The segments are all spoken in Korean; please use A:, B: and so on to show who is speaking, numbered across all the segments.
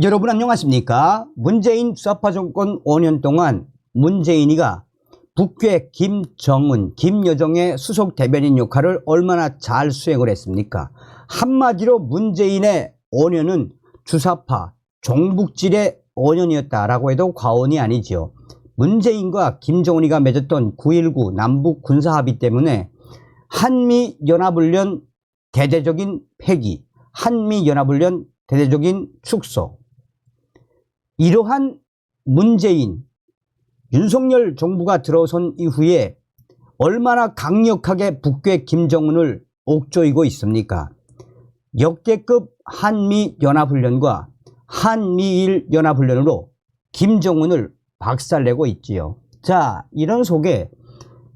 A: 여러분 안녕하십니까? 문재인 좌파 정권 5년 동안 문재인이가 북괴 김정은, 김여정의 수석 대변인 역할을 얼마나 잘 수행을 했습니까? 한마디로 문재인의 5년은 주사파, 종북질의 5년이었다라고 해도 과언이 아니지요. 문재인과 김정은이가 맺었던 9.19 남북 군사합의 때문에 한미연합훈련 대대적인 폐기, 한미연합훈련 대대적인 축소, 이러한 문재인, 윤석열 정부가 들어선 이후에 얼마나 강력하게 북괴 김정은을 옥조이고 있습니까? 역대급 한미연합훈련과 한미일연합훈련으로 김정은을 박살내고 있지요. 자, 이런 속에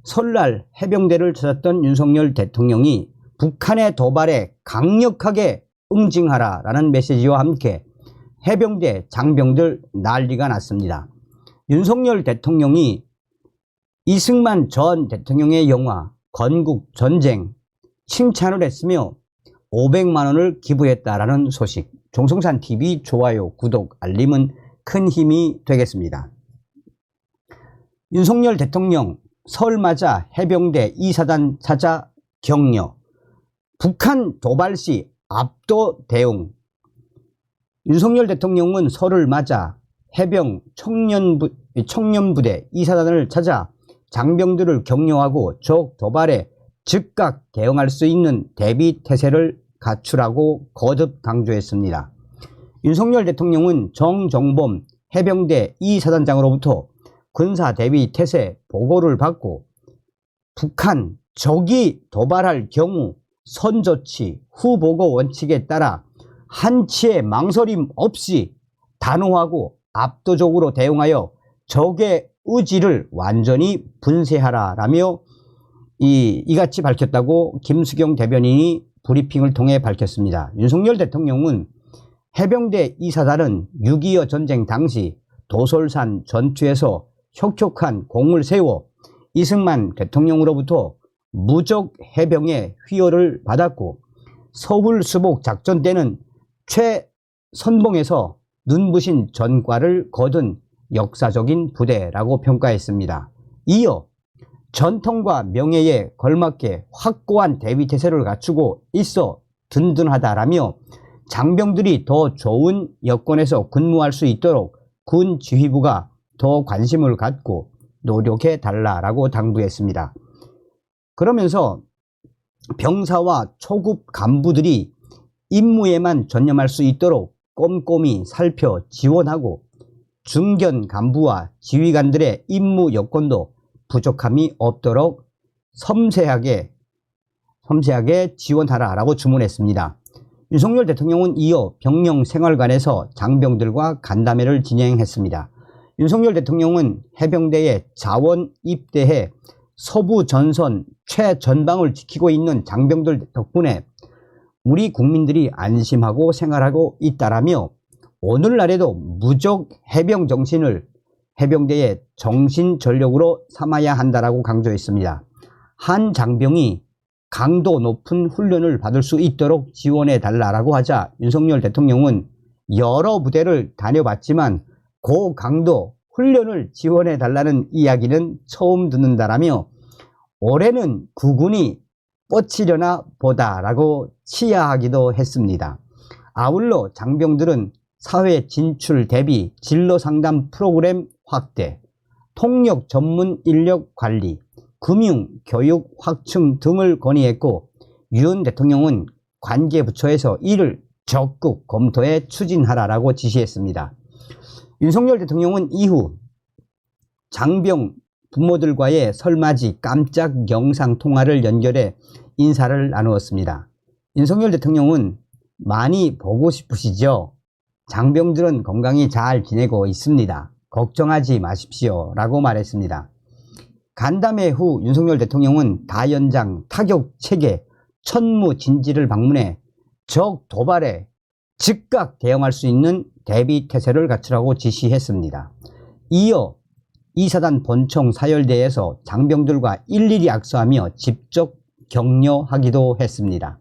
A: 설날 해병대를 찾았던 윤석열 대통령이 북한의 도발에 강력하게 응징하라라는 메시지와 함께 해병대 장병들 난리가 났습니다. 윤석열 대통령이 이승만 전 대통령의 영화 건국전쟁 칭찬을 했으며 500만 원을 기부했다라는 소식. 종성산TV 좋아요, 구독, 알림은 큰 힘이 되겠습니다. 윤석열 대통령 설 맞아 해병대 2사단 찾아 격려. 북한 도발 시 압도 대응. 윤석열 대통령은 설을 맞아 해병 청년부대 2사단을 찾아 장병들을 격려하고 적 도발에 즉각 대응할 수 있는 대비태세를 갖추라고 거듭 강조했습니다. 윤석열 대통령은 정정범 해병대 2사단장으로부터 군사대비태세 보고를 받고 북한 적이 도발할 경우 선조치 후보고 원칙에 따라 한치의 망설임 없이 단호하고 압도적으로 대응하여 적의 의지를 완전히 분쇄하라라며 이같이 밝혔다고 김수경 대변인이 브리핑을 통해 밝혔습니다. 윤석열 대통령은 해병대 2사단은 6.25 전쟁 당시 도솔산 전투에서 혁혁한 공을 세워 이승만 대통령으로부터 무적 해병의 휘호를 받았고 서울 수복 작전 때는 최선봉에서 눈부신 전과를 거둔 역사적인 부대라고 평가했습니다. 이어 전통과 명예에 걸맞게 확고한 대비태세를 갖추고 있어 든든하다라며 장병들이 더 좋은 여건에서 근무할 수 있도록 군 지휘부가 더 관심을 갖고 노력해 달라라고 당부했습니다. 그러면서 병사와 초급 간부들이 임무에만 전념할 수 있도록 꼼꼼히 살펴 지원하고 중견 간부와 지휘관들의 임무 여건도 부족함이 없도록 섬세하게 지원하라라고 주문했습니다. 윤석열 대통령은 이어 병영 생활관에서 장병들과 간담회를 진행했습니다. 윤석열 대통령은 해병대에 자원 입대해 서부 전선 최전방을 지키고 있는 장병들 덕분에 우리 국민들이 안심하고 생활하고 있다라며 오늘날에도 무적 해병 정신을 해병대의 정신전력으로 삼아야 한다라고 강조했습니다. 한 장병이 강도 높은 훈련을 받을 수 있도록 지원해 달라라고 하자 윤석열 대통령은 여러 부대를 다녀봤지만 고강도 훈련을 지원해 달라는 이야기는 처음 듣는다라며 올해는 국군이 뻗치려나 보다라고 치하하기도 했습니다. 아울러 장병들은 사회 진출 대비 진로 상담 프로그램 확대, 통역 전문 인력 관리, 금융, 교육 확충 등을 건의했고 윤 대통령은 관계부처에서 이를 적극 검토해 추진하라라고 지시했습니다. 윤석열 대통령은 이후 장병 부모들과의 설맞이 깜짝 영상통화를 연결해 인사를 나누었습니다. 윤석열 대통령은 많이 보고 싶으시죠? 장병들은 건강히 잘 지내고 있습니다. 걱정하지 마십시오 라고 말했습니다. 간담회 후 윤석열 대통령은 다연장 타격체계 천무진지를 방문해 적 도발에 즉각 대응할 수 있는 대비태세를 갖추라고 지시했습니다. 이어 2사단 본청 사열대에서 장병들과 일일이 악수하며 직접 격려하기도 했습니다.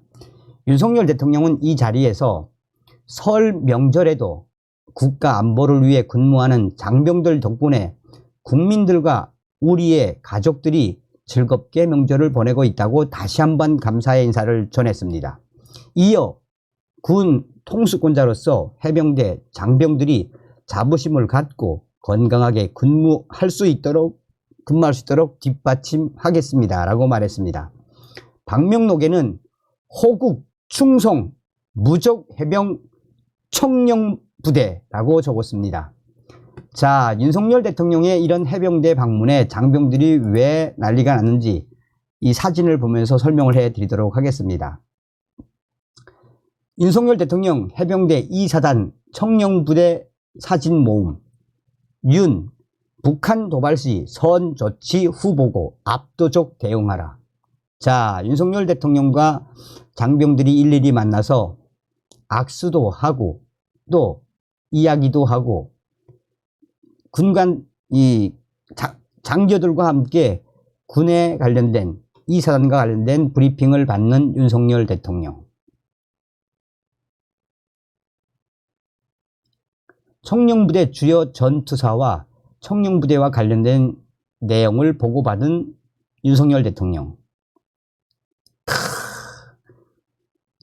A: 윤석열 대통령은 이 자리에서 설 명절에도 국가 안보를 위해 근무하는 장병들 덕분에 국민들과 우리의 가족들이 즐겁게 명절을 보내고 있다고 다시 한번 감사의 인사를 전했습니다. 이어 군 통수권자로서 해병대 장병들이 자부심을 갖고 건강하게 근무할 수 있도록 뒷받침하겠습니다 라고 말했습니다. 방명록에는 호국, 충성, 무적 해병 청령부대라고 적었습니다. 자, 윤석열 대통령의 이런 해병대 방문에 장병들이 왜 난리가 났는지 이 사진을 보면서 설명을 해드리도록 하겠습니다. 윤석열 대통령 해병대 2사단 청령부대 사진 모음. 윤, 북한 도발 시 선 조치 후 보고 압도적 대응하라. 자, 윤석열 대통령과 장병들이 일일이 만나서 악수도 하고 또 이야기도 하고 군관 장교들과 함께 군에 관련된 이 사단과 관련된 브리핑을 받는 윤석열 대통령. 청령부대 주요 전투사와 청령부대와 관련된 내용을 보고받은 윤석열 대통령.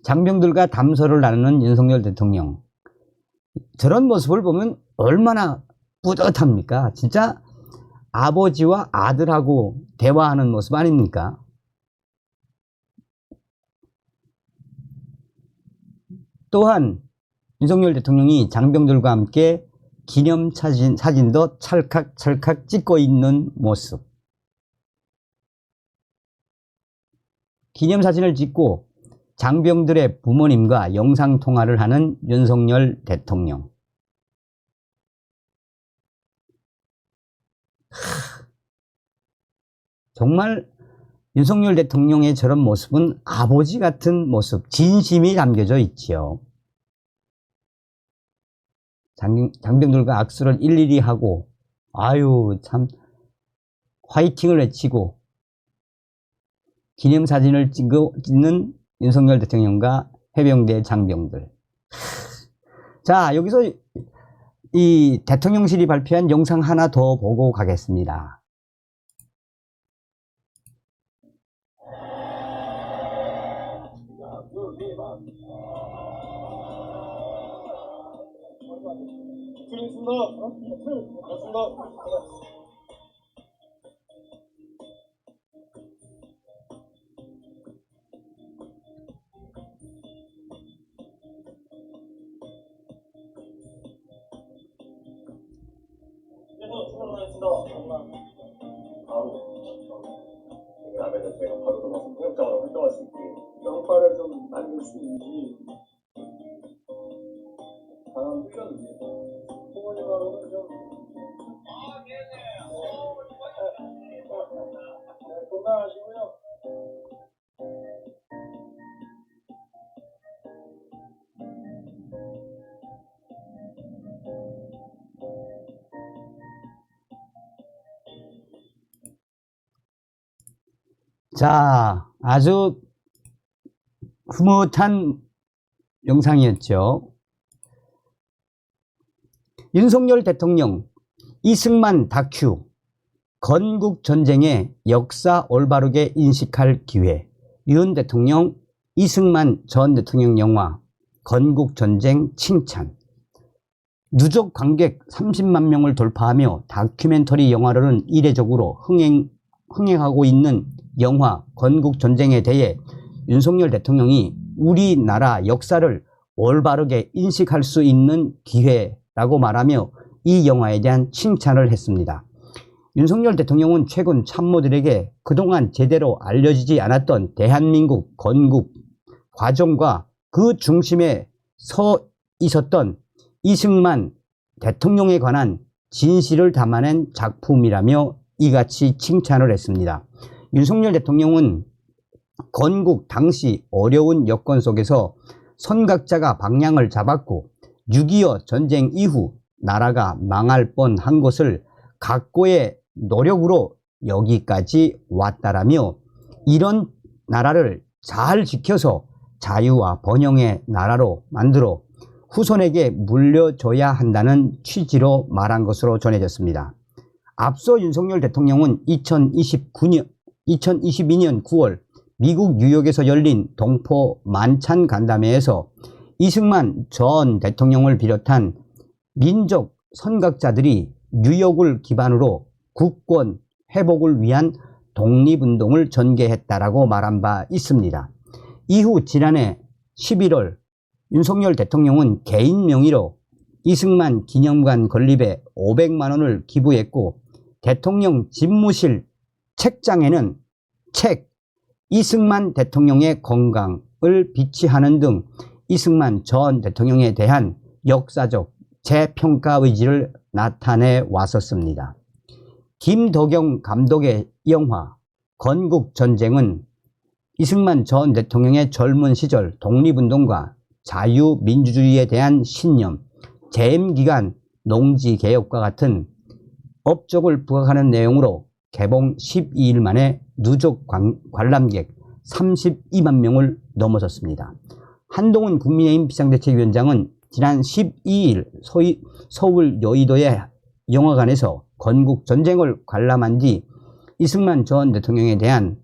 A: 장병들과 담소를 나누는 윤석열 대통령. 저런 모습을 보면 얼마나 뿌듯합니까? 진짜 아버지와 아들하고 대화하는 모습 아닙니까? 또한 윤석열 대통령이 장병들과 함께 기념 사진도 찰칵찰칵 찍고 있는 모습. 기념사진을 찍고 장병들의 부모님과 영상통화를 하는 윤석열 대통령. 정말 윤석열 대통령의 저런 모습은 아버지 같은 모습, 진심이 담겨져 있지요. 장병들과 악수를 일일이 하고 아유 참 화이팅을 외치고 기념사진을 찍는 윤석열 대통령과 해병대 장병들. 자, 여기서 이 대통령실이 발표한 영상 하나 더 보고 가겠습니다.
B: 다음에는 제가 바로 들어가서 통역장으로 활동할 수 있게 영파를 좀 만들 수 있는지 강한 훈련을 부모님하고는 좀 건강하시고요.
A: 자, 아주 흐뭇한 영상이었죠. 윤석열 대통령 이승만 다큐 건국전쟁의 역사 올바르게 인식할 기회. 윤 대통령 이승만 전 대통령 영화 건국전쟁 칭찬. 누적 관객 30만 명을 돌파하며 다큐멘터리 영화로는 이례적으로 흥행하고 있는 영화 건국전쟁에 대해 윤석열 대통령이 우리나라 역사를 올바르게 인식할 수 있는 기회라고 말하며 이 영화에 대한 칭찬을 했습니다. 윤석열 대통령은 최근 참모들에게 그동안 제대로 알려지지 않았던 대한민국 건국 과정과 그 중심에 서 있었던 이승만 대통령에 관한 진실을 담아낸 작품이라며 이같이 칭찬을 했습니다. 윤석열 대통령은 건국 당시 어려운 여건 속에서 선각자가 방향을 잡았고 6.25 전쟁 이후 나라가 망할 뻔한 것을 각고의 노력으로 여기까지 왔다라며 이런 나라를 잘 지켜서 자유와 번영의 나라로 만들어 후손에게 물려줘야 한다는 취지로 말한 것으로 전해졌습니다. 앞서 윤석열 대통령은 2022년 9월 미국 뉴욕에서 열린 동포 만찬 간담회에서 이승만 전 대통령을 비롯한 민족 선각자들이 뉴욕을 기반으로 국권 회복을 위한 독립운동을 전개했다라고 말한 바 있습니다. 이후 지난해 11월 윤석열 대통령은 개인 명의로 이승만 기념관 건립에 500만 원을 기부했고 대통령 집무실 책장에는 책 이승만 대통령의 건강을 비치하는 등 이승만 전 대통령에 대한 역사적 재평가 의지를 나타내 왔었습니다. 김덕영 감독의 영화 건국전쟁은 이승만 전 대통령의 젊은 시절 독립운동과 자유민주주의에 대한 신념, 재임기간 농지개혁과 같은 업적을 부각하는 내용으로 개봉 12일 만에 누적 관람객 32만 명을 넘어섰습니다. 한동훈 국민의힘 비상대책위원장은 지난 12일 서울 여의도의 영화관에서 건국전쟁을 관람한 뒤 이승만 전 대통령에 대한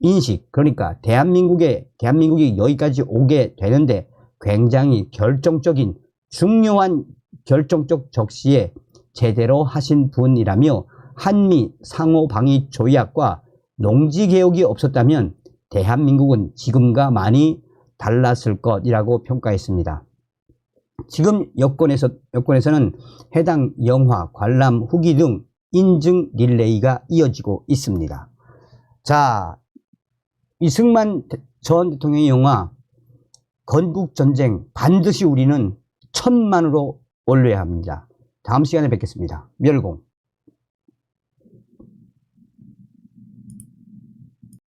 A: 인식, 그러니까 대한민국이 여기까지 오게 되는데 굉장히 결정적인 중요한 결정적 적시에 제대로 하신 분이라며 한미 상호방위 조약과 농지개혁이 없었다면 대한민국은 지금과 많이 달랐을 것이라고 평가했습니다. 지금 여권에서는 해당 영화 관람 후기 등 인증 릴레이가 이어지고 있습니다. 자, 이승만 전 대통령의 영화 건국전쟁 반드시 우리는 1000만으로 올려야 합니다. 다음 시간에 뵙겠습니다. 멸공.